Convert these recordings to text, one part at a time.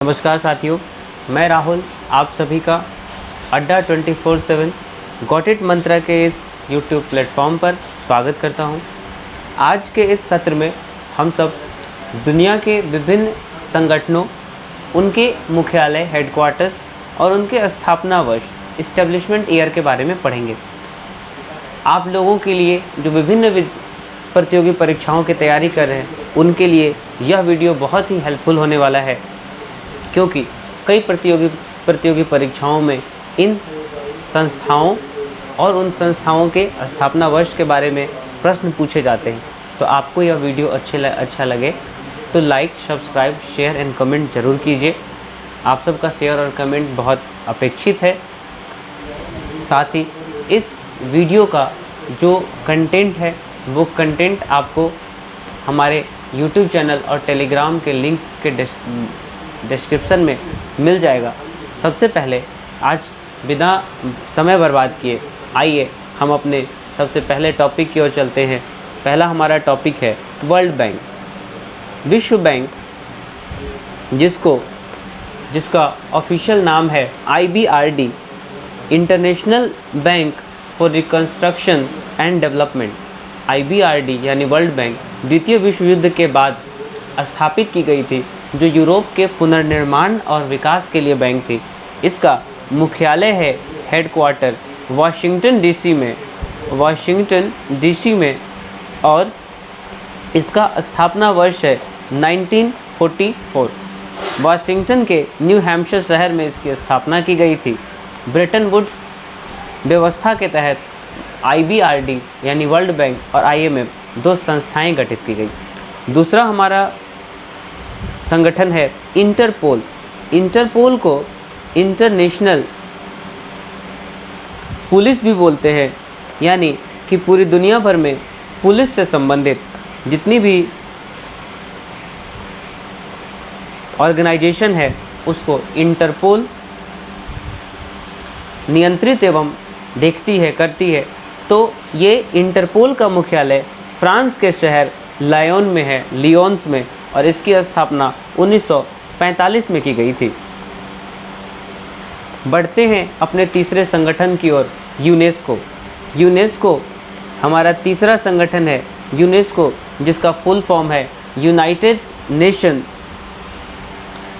नमस्कार साथियों, मैं राहुल आप सभी का अड्डा 24/7 गॉट इट मंत्रा के इस यूट्यूब प्लेटफॉर्म पर स्वागत करता हूं। आज के इस सत्र में हम सब दुनिया के विभिन्न संगठनों, उनके मुख्यालय हेडक्वार्टर्स और उनके स्थापना वर्ष इस्टेब्लिशमेंट ईयर के बारे में पढ़ेंगे। आप लोगों के लिए जो विभिन्न प्रतियोगी परीक्षाओं की तैयारी कर रहे हैं उनके लिए यह वीडियो बहुत ही हेल्पफुल होने वाला है, क्योंकि कई प्रतियोगी परीक्षाओं में इन संस्थाओं और उन संस्थाओं के स्थापना वर्ष के बारे में प्रश्न पूछे जाते हैं। तो आपको यह वीडियो अच्छा लगे तो like, subscribe, share and comment ज़रूर कीजिए। आप सबका शेयर और कमेंट बहुत अपेक्षित है। साथ ही इस वीडियो का जो कंटेंट है वो कंटेंट आपको हमारे YouTube चैनल और टेलीग्राम के लिंक के डिस्क्रिप्शन में मिल जाएगा। सबसे पहले आज बिना समय बर्बाद किए आइए हम अपने सबसे पहले टॉपिक की ओर चलते हैं। पहला हमारा टॉपिक है वर्ल्ड बैंक। विश्व बैंक, जिसका ऑफिशियल नाम है IBRD, international bank for reconstruction and development. IBRD यानी वर्ल्ड बैंक द्वितीय विश्व युद्ध के बाद स्थापित की गई थी, जो यूरोप के पुनर्निर्माण और विकास के लिए बैंक थी। इसका मुख्यालय है हेडक्वार्टर वाशिंगटन डीसी में और इसका स्थापना वर्ष है 1944। वाशिंगटन के न्यू हैम्पशायर शहर में इसकी स्थापना की गई थी। ब्रेटन वुड्स व्यवस्था के तहत IBRD यानी वर्ल्ड बैंक और IMF दो संस्थाएं गठित की गई। दूसरा हमारा संगठन है इंटरपोल। इंटरपोल को इंटरनेशनल पुलिस भी बोलते हैं, यानी कि पूरी दुनिया भर में पुलिस से संबंधित जितनी भी ऑर्गेनाइजेशन है उसको इंटरपोल नियंत्रित एवं करती है। तो ये इंटरपोल का मुख्यालय फ्रांस के शहर लियोन्स में और इसकी स्थापना 1945 में की गई थी। बढ़ते हैं अपने तीसरे संगठन की ओर, यूनेस्को हमारा तीसरा संगठन है। यूनेस्को, जिसका फुल फॉर्म है United Nation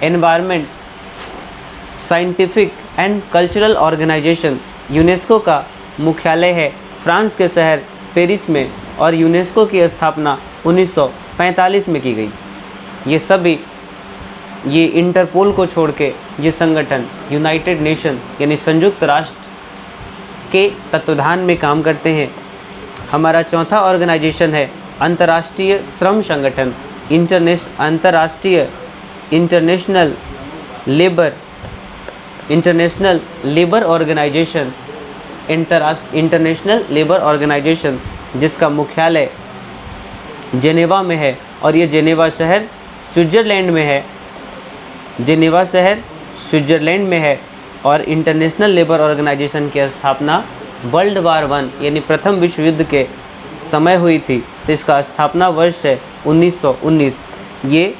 Environment Scientific and Cultural Organization. UNESCO का मुख्यालय है फ्रांस के शहर पेरिस में और यूनेस्को की स्थापना 1945 में की गई। ये इंटरपोल को छोड़ के ये संगठन यूनाइटेड नेशन यानी संयुक्त राष्ट्र के तत्वाधान में काम करते हैं। हमारा चौथा ऑर्गेनाइजेशन है अंतर्राष्ट्रीय श्रम संगठन, इंटरनेशनल लेबर ऑर्गेनाइजेशन, जिसका मुख्यालय जेनेवा में है और ये जेनेवा शहर स्विट्ज़रलैंड में है। और इंटरनेशनल लेबर ऑर्गेनाइजेशन की स्थापना वर्ल्ड वार 1 यानी प्रथम विश्व युद्ध के समय हुई थी। तो इसका स्थापना वर्ष है 1919। ये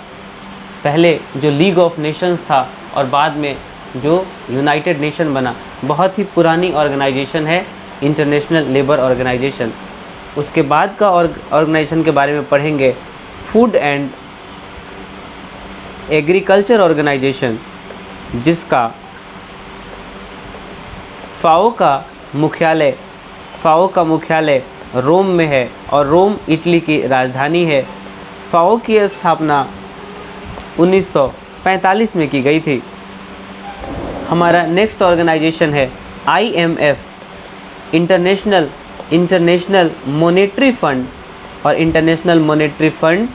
पहले जो लीग ऑफ नेशंस था और बाद में जो यूनाइटेड नेशन बना, बहुत ही पुरानी ऑर्गेनाइजेशन है इंटरनेशनल लेबर ऑर्गेनाइजेशन। उसके बाद का ऑर्गेनाइजेशन के बारे में पढ़ेंगे फूड एंड एग्रीकल्चर ऑर्गेनाइजेशन, जिसका फाओ का मुख्यालय रोम में है और रोम इटली की राजधानी है। फाओ की स्थापना 1945 में की गई थी। हमारा नेक्स्ट ऑर्गेनाइजेशन है IMF, इंटरनेशनल मॉनेटरी फंड। और इंटरनेशनल मॉनेटरी फंड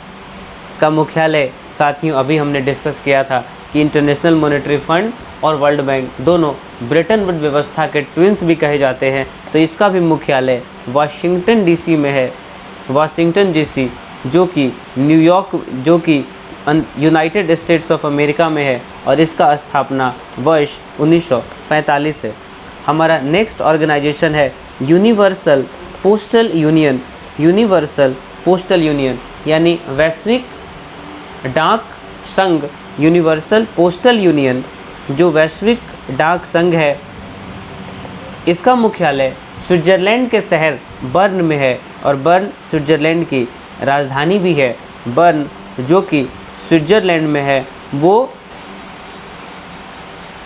का मुख्यालय, साथियों अभी हमने डिस्कस किया था कि इंटरनेशनल मॉनेटरी फंड और वर्ल्ड बैंक दोनों ब्रेटन वुड व्यवस्था के ट्विंस भी कहे जाते हैं। तो इसका भी मुख्यालय वाशिंगटन DC में है। वाशिंगटन DC जो कि यूनाइटेड स्टेट्स ऑफ अमेरिका में है और इसका स्थापना वर्ष 1945 है। हमारा नेक्स्ट ऑर्गेनाइजेशन है यूनिवर्सल पोस्टल यूनियन यानी वैश्विक डाक संघ यूनिवर्सल पोस्टल यूनियन जो वैश्विक डाक संघ है, इसका मुख्यालय स्विट्ज़रलैंड के शहर बर्न में है और बर्न स्विट्ज़रलैंड की राजधानी भी है। बर्न जो कि स्विट्ज़रलैंड में है वो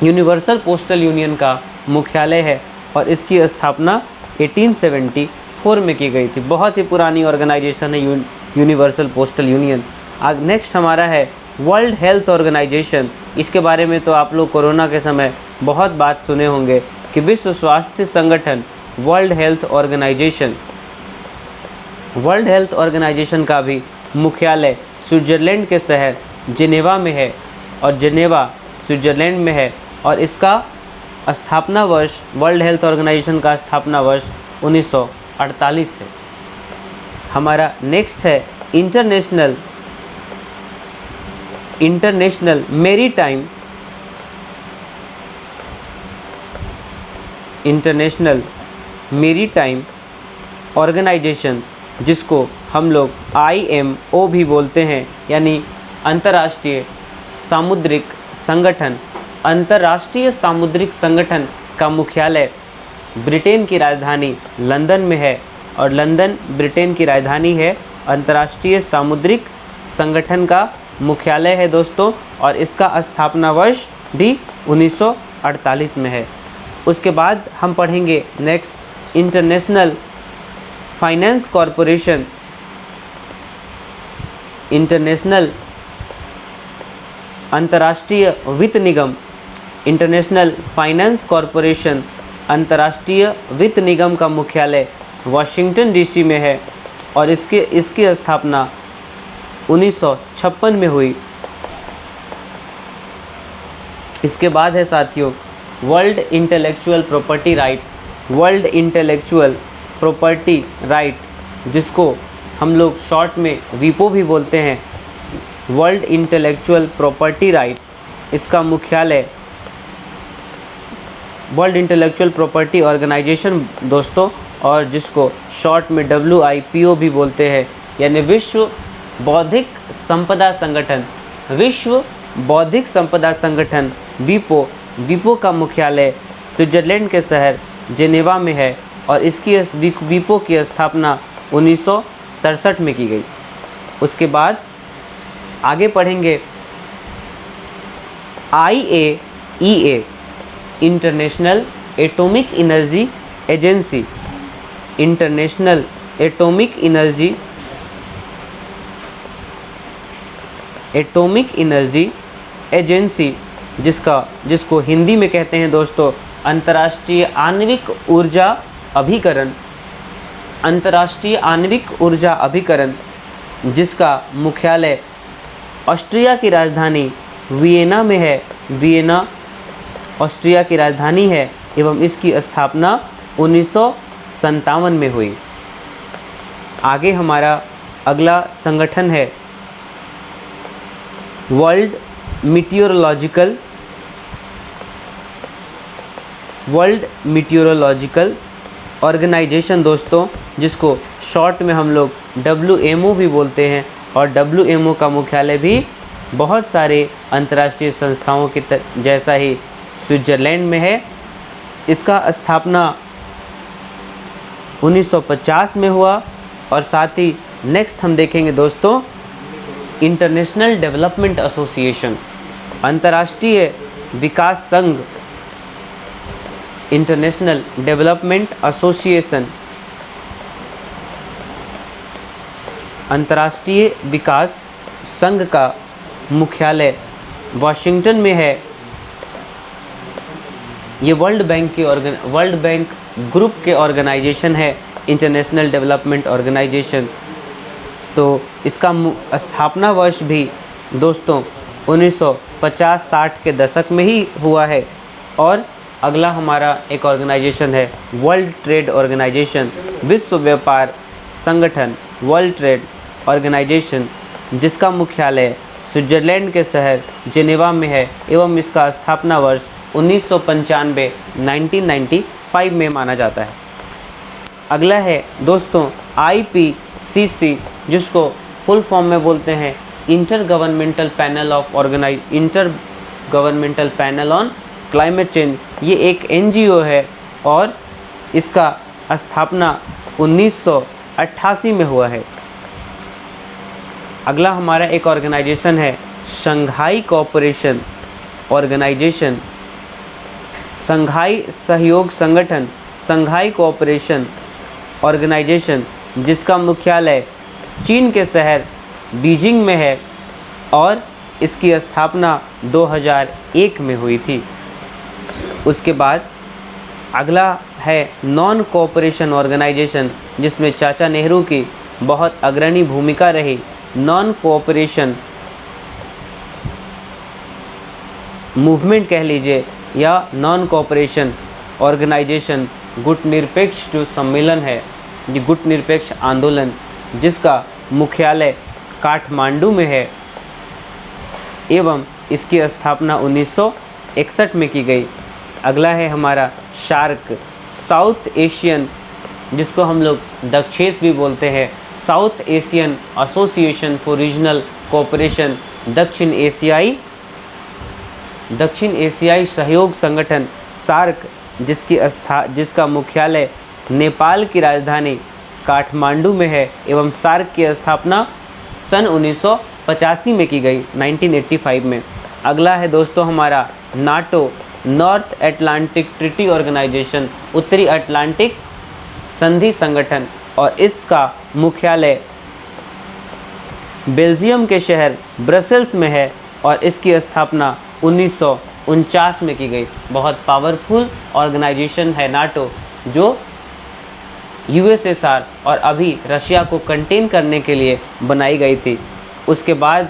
यूनिवर्सल पोस्टल यूनियन का मुख्यालय है और इसकी स्थापना 1874 में की गई थी। बहुत ही पुरानी ऑर्गेनाइजेशन है यूनिवर्सल पोस्टल यूनियन। नेक्स्ट हमारा है वर्ल्ड हेल्थ ऑर्गेनाइजेशन। इसके बारे में तो आप लोग कोरोना के समय बहुत बात सुने होंगे कि विश्व स्वास्थ्य संगठन वर्ल्ड हेल्थ ऑर्गेनाइजेशन का भी मुख्यालय स्विट्ज़रलैंड के शहर जिनेवा में है और जिनेवा स्विट्ज़रलैंड में है और इसका स्थापना वर्ष, वर्ल्ड हेल्थ ऑर्गेनाइजेशन का स्थापना वर्ष 1948 है। हमारा नेक्स्ट है इंटरनेशनल मेरीटाइम ऑर्गेनाइजेशन, जिसको हम लोग IMO भी बोलते हैं, यानी अंतर्राष्ट्रीय सामुद्रिक संगठन। अंतर्राष्ट्रीय सामुद्रिक संगठन का मुख्यालय ब्रिटेन की राजधानी लंदन में है और लंदन ब्रिटेन की राजधानी है। अंतर्राष्ट्रीय सामुद्रिक संगठन का मुख्यालय है दोस्तों और इसका स्थापना वर्ष भी 1948 में है। उसके बाद हम पढ़ेंगे नेक्स्ट इंटरनेशनल फाइनेंस कॉरपोरेशन। अंतर्राष्ट्रीय वित्त निगम, इंटरनेशनल फाइनेंस कॉरपोरेशन अंतर्राष्ट्रीय वित्त निगम का मुख्यालय वाशिंगटन DC में है और इसकी स्थापना 1956 में हुई। इसके बाद है साथियों वर्ल्ड इंटेलेक्चुअल प्रॉपर्टी राइट, जिसको हम लोग शॉर्ट में वीपो भी बोलते हैं। वर्ल्ड इंटेलेक्चुअल प्रॉपर्टी राइट, इसका मुख्यालय वर्ल्ड इंटेलेक्चुअल प्रॉपर्टी ऑर्गेनाइजेशन दोस्तों, और जिसको शॉर्ट में WIPO भी बोलते हैं, यानी विश्व बौद्धिक संपदा संगठन वीपो का मुख्यालय स्विट्ज़रलैंड के शहर जिनेवा में है और इसकी वीपो की स्थापना 1967 में की गई। उसके बाद आगे पढ़ेंगे IAEA, international atomic energy agency. International atomic energy agency, जिसको हिंदी में कहते हैं दोस्तों अंतर्राष्ट्रीय आणविक ऊर्जा अभिकरण, जिसका मुख्यालय ऑस्ट्रिया की राजधानी वियना में है। वियना ऑस्ट्रिया की राजधानी है एवं इसकी स्थापना 1957 में हुई। आगे हमारा अगला संगठन है वर्ल्ड मीटियोरोलॉजिकल ऑर्गेनाइजेशन दोस्तों, जिसको शॉर्ट में हम लोग WMO भी बोलते हैं और WMO का मुख्यालय भी बहुत सारे अंतर्राष्ट्रीय संस्थाओं की जैसा ही स्विट्ज़रलैंड में है। इसका स्थापना 1950 में हुआ और साथ ही नेक्स्ट हम देखेंगे दोस्तों इंटरनेशनल डेवलपमेंट एसोसिएशन, अंतर्राष्ट्रीय विकास संघ। इंटरनेशनल डेवलपमेंट एसोसिएशन अंतर्राष्ट्रीय विकास संघ का मुख्यालय वाशिंगटन में है। ये वर्ल्ड बैंक ग्रुप के ऑर्गेनाइजेशन है इंटरनेशनल डेवलपमेंट ऑर्गेनाइजेशन। तो इसका स्थापना वर्ष भी दोस्तों 1950-60 के दशक में ही हुआ है। और अगला हमारा एक ऑर्गेनाइजेशन है वर्ल्ड ट्रेड ऑर्गेनाइजेशन, विश्व व्यापार संगठन वर्ल्ड ट्रेड ऑर्गेनाइजेशन, जिसका मुख्यालय स्विट्ज़रलैंड के शहर जिनेवा में है एवं इसका स्थापना वर्ष 1995 में माना जाता है। अगला है दोस्तों IPCC, जिसको फुल फॉर्म में बोलते हैं inter governmental panel on climate change. ये एक NGO है और इसका स्थापना 1988 में हुआ है। अगला हमारा एक ऑर्गेनाइजेशन है शंघाई कोऑपरेशन ऑर्गेनाइजेशन, शंघाई सहयोग संगठन, शंघाई कोऑपरेशन ऑर्गेनाइजेशन, जिसका मुख्यालय चीन के शहर बीजिंग में है और इसकी स्थापना 2001 में हुई थी। उसके बाद अगला है नॉन कोऑपरेशन ऑर्गेनाइजेशन, जिसमें चाचा नेहरू की बहुत अग्रणी भूमिका रही। नॉन कोऑपरेशन मूवमेंट कह लीजिए या नॉन कोऑपरेशन ऑर्गेनाइजेशन, गुटनिरपेक्ष जो सम्मेलन है, ये गुटनिरपेक्ष आंदोलन, जिसका मुख्यालय काठमांडू में है एवं इसकी स्थापना 1961 में की गई। अगला है हमारा शार्क, साउथ एशियन, जिसको हम लोग दक्षेस भी बोलते हैं, south Asian association for regional cooperation, दक्षिण एशियाई सहयोग संगठन सार्क, जिसका मुख्यालय नेपाल की राजधानी काठमांडू में है एवं सार्क की स्थापना सन 1985 में की गई, 1985 में। अगला है दोस्तों हमारा NATO, North Atlantic Treaty Organization, उत्तरी अटलांटिक संधि संगठन, और इसका मुख्यालय बेल्जियम के शहर ब्रसेल्स में है और इसकी स्थापना 1949 में की गई। बहुत पावरफुल ऑर्गेनाइजेशन है नाटो, जो USSR और अभी रशिया को कंटेन करने के लिए बनाई गई थी। उसके बाद